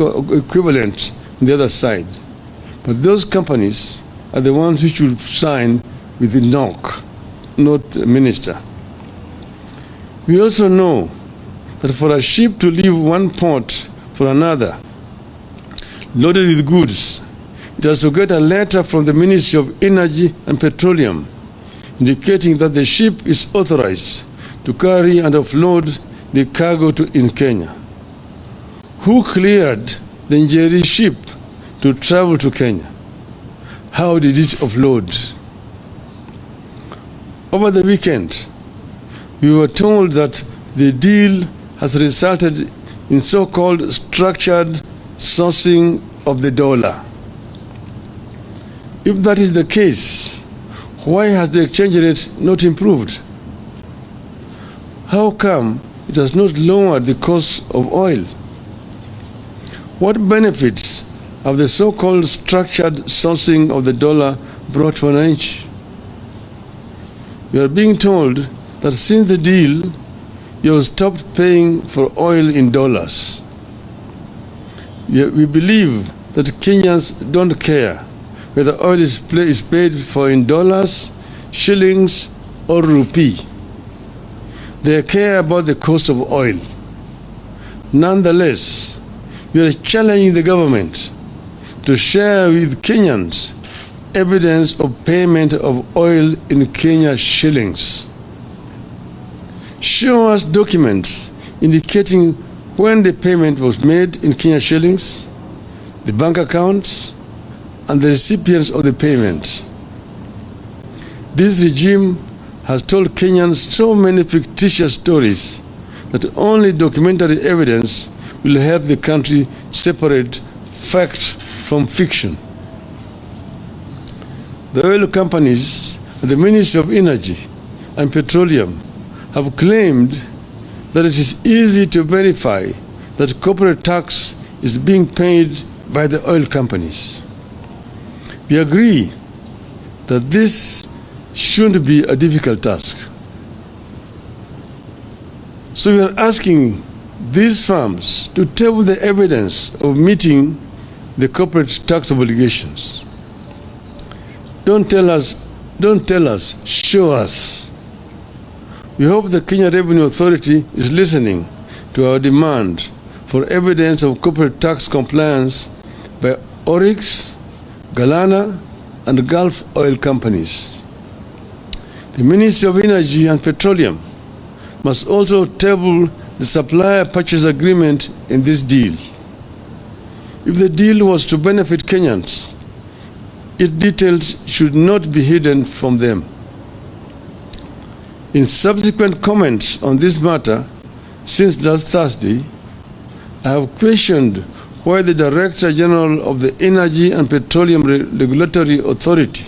equivalent on the other side. But those companies are the ones which will sign with the NOC, not the minister. We also know that for a ship to leave one port for another, loaded with goods, it has to get a letter from the Ministry of Energy and Petroleum indicating that the ship is authorized to carry and offload the cargo in Kenya. Who cleared the Njeri ship to travel to Kenya? How did it offload? Over the weekend, we were told that the deal has resulted in so-called structured sourcing of the dollar. If that is the case, why has the exchange rate not improved? How come it has not lowered the cost of oil? What benefits have the so-called structured sourcing of the dollar brought to wananchi? We are being told that since the deal, you have stopped paying for oil in dollars. We believe that Kenyans don't care whether oil is paid for in dollars, shillings, or rupee. They care about the cost of oil. Nonetheless, we are challenging the government to share with Kenyans evidence of payment of oil in Kenya shillings. Show us documents indicating when the payment was made in Kenya shillings, the bank accounts, and the recipients of the payment. This regime has told Kenyans so many fictitious stories that only documentary evidence will help the country separate fact from fiction. The oil companies and the Ministry of Energy and Petroleum have claimed that it is easy to verify that corporate tax is being paid by the oil companies. We agree that this shouldn't be a difficult task. So we are asking these firms to table the evidence of meeting the corporate tax obligations. Don't tell us, show us. We hope the Kenya Revenue Authority is listening to our demand for evidence of corporate tax compliance by Oryx, Galana, and Gulf oil companies. The Ministry of Energy and Petroleum must also table the supplier purchase agreement in this deal. If the deal was to benefit Kenyans, its details should not be hidden from them. In subsequent comments on this matter since last Thursday, I have questioned why the Director General of the Energy and Petroleum Regulatory Authority,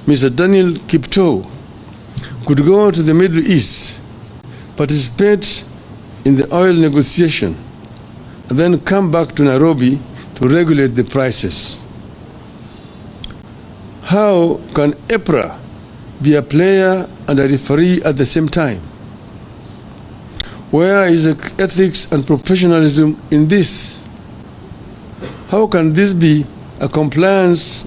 Mr. Daniel Kiptoo, could go to the Middle East, participate in the oil negotiation, and then come back to Nairobi to regulate the prices. How can EPRA be a player and a referee at the same time? Where is the ethics and professionalism in this? How can this be in compliance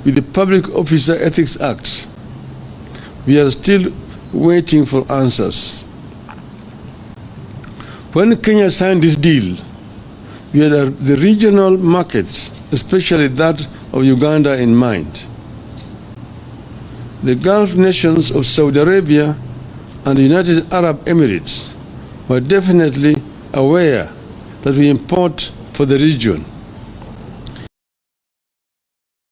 with the Public Officer Ethics Act? We are still waiting for answers. When Kenya signed this deal, we had the regional markets, especially that of Uganda, in mind. The Gulf nations of Saudi Arabia and the United Arab Emirates were definitely aware that we import for the region.